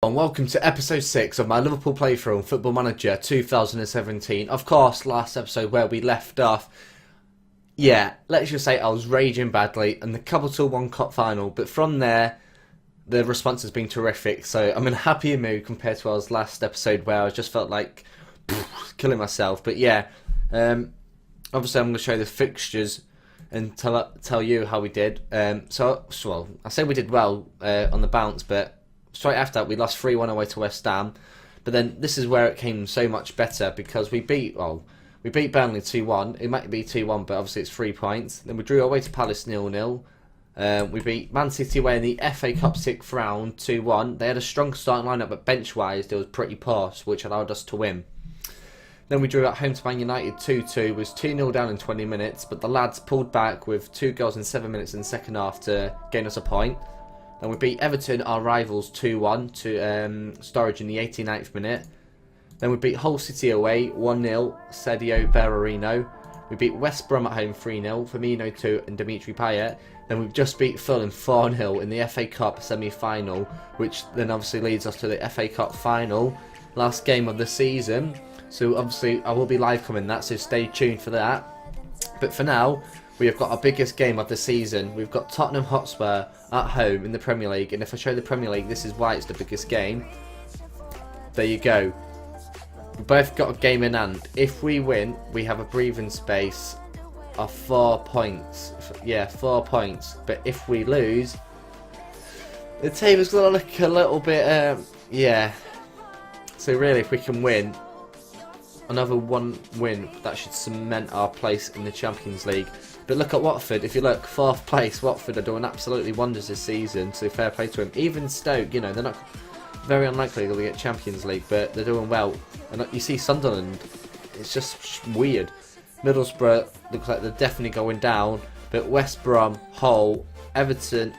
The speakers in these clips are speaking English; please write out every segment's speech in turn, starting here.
And welcome to episode 6 of my Liverpool playthrough on Football Manager 2017. Of course, last episode where we left off, let's just say I was raging badly in the Capital One Cup final, but from there, the response has been terrific, so I'm in a happier mood compared to our last episode where I just felt like killing myself. But obviously I'm going to show the fixtures and tell you how we did. So I say we did well on the bounce, but straight after that, we lost 3-1 away to West Ham. But then this is where it came so much better because we beat Burnley 2-1. It might be 2-1, but obviously it's 3 points. Then we drew away to Palace 0-0. We beat Man City away in the FA Cup 6th round 2-1. They had a strong starting lineup, but bench-wise, they was pretty poor, which allowed us to win. Then we drew at home to Man United 2-2. Was 2-0 down in 20 minutes, but the lads pulled back with 2 goals in 7 minutes in the second half to gain us a point. Then we beat Everton, our rivals, 2-1 to Sturridge in the 89th minute. Then we beat Hull City away, 1-0, Sergio Berarino. We beat West Brom at home, 3-0, Firmino 2 and Dimitri Payet. Then we've just beat Fulham 4-0 in the FA Cup semi-final, which then obviously leads us to the FA Cup final, last game of the season. So obviously I will be live coming that, so stay tuned for that. But for now, we have got our biggest game of the season. We've got Tottenham Hotspur at home in the Premier League. And if I show the Premier League, this is why it's the biggest game. There you go. We both got a game in hand. If we win, we have a breathing space of 4 points. 4 points. But if we lose, the table's going to look a little bit, So really, if we can win, another one win, that should cement our place in the Champions League. But look at Watford. If you look, 4th place, Watford are doing absolutely wonders this season, so fair play to them. Even Stoke, they're not very unlikely they'll get Champions League, but they're doing well. And you see Sunderland, it's just weird. Middlesbrough looks like they're definitely going down, but West Brom, Hull, Everton,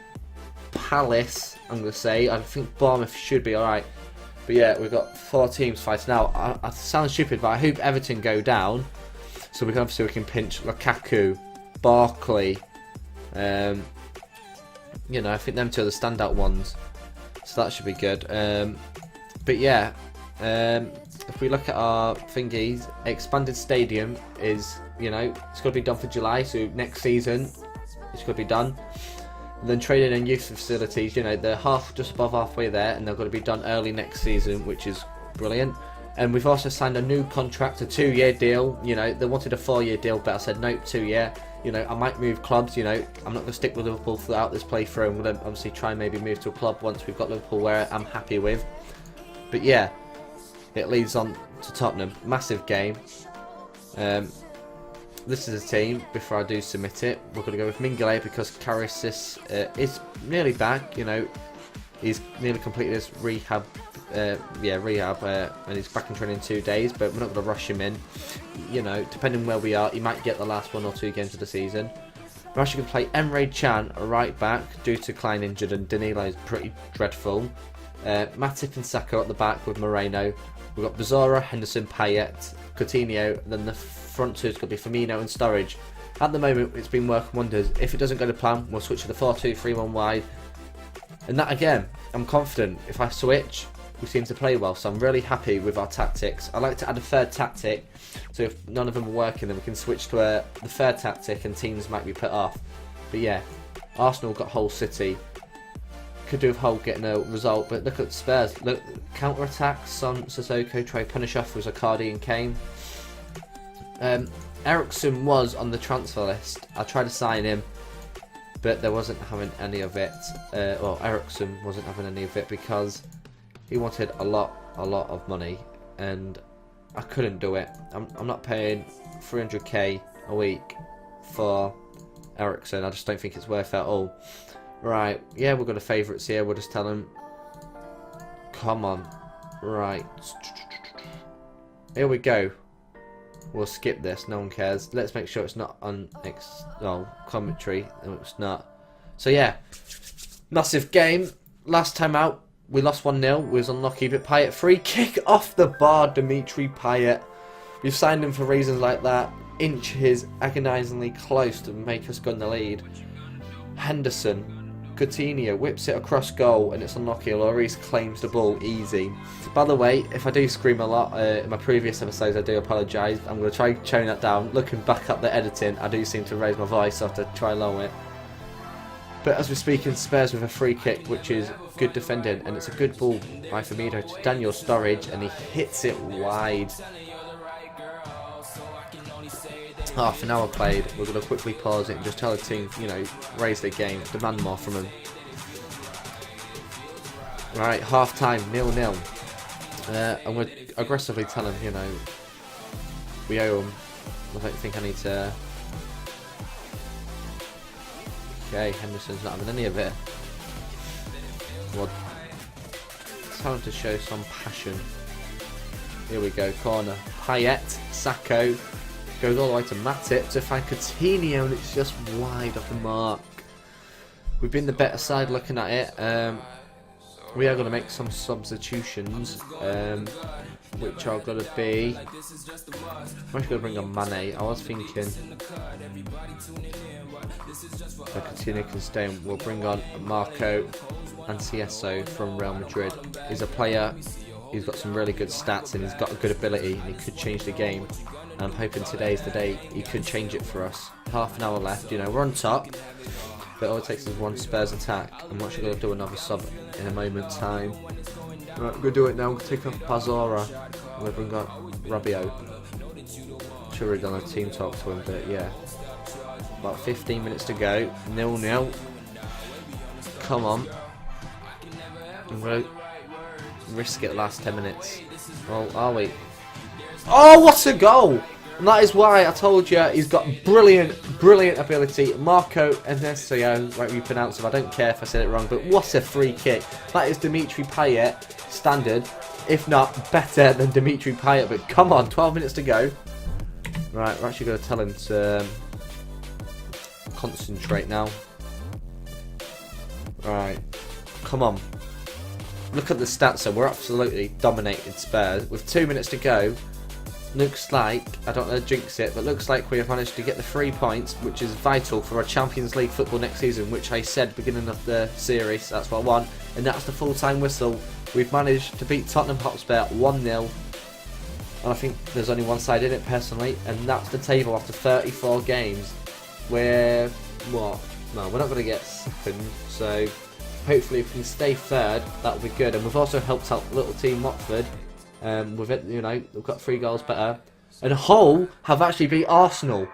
Palace, I'm going to say. I think Bournemouth should be alright. But yeah, we've got 4 teams fighting out. I sound stupid, but I hope Everton go down, so we can pinch Lukaku, Barkley. I think them two are the standout ones, so that should be good. If we look at our thingies, expanded stadium is, it's got to be done for July, so next season it's got to be done. And then training and youth facilities, they're just above halfway there, and they're going to be done early next season, which is brilliant. And we've also signed a new contract, a 2-year deal. They wanted a 4-year deal, but I said nope, 2-year. I might move clubs. I'm not going to stick with Liverpool throughout this playthrough. I'm going to obviously try and maybe move to a club once we've got Liverpool where I'm happy with. But yeah, it leads on to Tottenham. Massive game. This is a team, before I do submit it, we're going to go with Mingale because Karisis is nearly back, he's nearly completed his rehab, and he's back in training in 2 days, but we're not going to rush him in. Depending where we are, he might get the last 1 or 2 games of the season. We're actually going to play Emre Can right back due to Klein injured, and Danilo is pretty dreadful. Matip and Saka at the back with Moreno. We've got Bazora, Henderson, Payet, Coutinho, and then the front two is going to be Firmino and Sturridge. At the moment, it's been working wonders. If it doesn't go to plan, we'll switch to the 4-2-3-1 wide. And that again, I'm confident. If I switch, we seem to play well, so I'm really happy with our tactics. I like to add a third tactic, so if none of them are working, then we can switch to the third tactic and teams might be put off. But yeah, Arsenal got Hull City. Could do with Hull getting a result, but look at Spurs. Look, counter-attacks, Son, Sissoko, try punish off with Zacardi and Kane. Ericsson was on the transfer list. I tried to sign him, but there wasn't having any of it. Ericsson wasn't having any of it because he wanted a lot of money, and I couldn't do it. I'm not paying 300k a week for Ericsson. I just don't think it's worth it at all. Right, yeah, we've got a favourites here. We'll just tell him, come on. Right, here we go. We'll skip this, no one cares. Let's make sure it's not on commentary. No, it's not. So yeah, massive game. Last time out, we lost 1-0. We was unlucky, but Payet free kick off the bar. Dimitri Payet. We've signed him for reasons like that. Inches agonisingly close to make us go in the lead. Henderson Coutinho whips it across goal and it's unlucky. Lloris claims the ball easy. By the way, if I do scream a lot in my previous episodes, I do apologise. I'm going to try tone that down. Looking back at the editing, I do seem to raise my voice, so I have to try lower it. But as we're speaking, Spurs with a free kick, which is good defending, and it's a good ball by Firmino to Daniel Sturridge, and he hits it wide. Half an hour played. We're going to quickly pause it and just tell the team, you know, raise their game, demand more from them. Right, half time, 0-0. I'm going to aggressively tell them, you know, we owe them. I don't think I need to. Okay, Henderson's not having any of it. Well, tell him to show some passion. Here we go, corner. Payet, Sacco. Goes all the way to Matip to find Coutinho, and it's just wide off the mark. We've been the better side looking at it. We are going to make some substitutions, which are going to be. I'm actually going to bring on Mane. I was thinking that Coutinho can stay, and we'll bring on Marco Ancieso from Real Madrid. He's a player. He's got some really good stats, and he's got a good ability, and he could change the game. I'm hoping today's the day he could change it for us. Half an hour left, you know, we're on top. But all it takes is one Spurs attack. I'm actually going to do another sub in a moment's time. Right, we're going to do it now. I'm going to take off Pazora. I'm going to bring on Rabiot. Should have done a team talk to him, but yeah. About 15 minutes to go. 0-0. Come on. I'm going to risk it the last 10 minutes. Oh, are we? Oh, what a goal! And that is why I told you he's got brilliant ability. Marco Ancieso, right, you pronounce it. I don't care if I said it wrong, but what a free kick. That is Dimitri Payet standard, if not better than Dimitri Payet. But come on, 12 minutes to go. Right, we're actually going to tell him to concentrate now. Right, come on. Look at the stats, so we're absolutely dominated Spurs. With 2 minutes to go, looks like, I don't want to jinx it, but looks like we have managed to get the 3 points, which is vital for our Champions League football next season, which I said beginning of the series, that's what I want, and that's the full-time whistle. We've managed to beat Tottenham Hotspur 1-0, and I think there's only one side in it personally, and that's the table after 34 games. We're, what? No, we're not going to get second, so hopefully if we can stay third, that'll be good. And we've also helped out little team Watford. With it, you know, we've got 3 goals better. And Hull have actually beat Arsenal.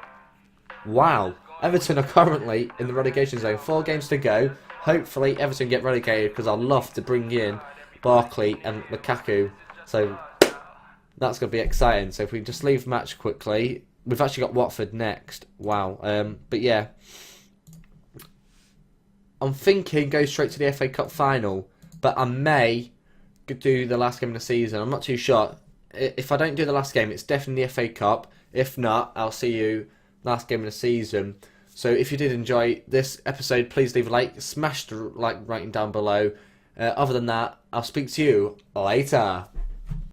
Wow. Everton are currently in the relegation zone. 4 games to go. Hopefully Everton get relegated, because I'd love to bring in Barkley and Lukaku. So that's going to be exciting. So if we just leave the match quickly. We've actually got Watford next. Wow. But yeah. I'm thinking go straight to the FA Cup final. But I may do the last game of the season. I'm not too sure. If I don't do the last game, it's definitely the FA Cup. If not, I'll see you last game of the season. So if you did enjoy this episode, please leave a like. Smash the like rating down below. Other than that, I'll speak to you later.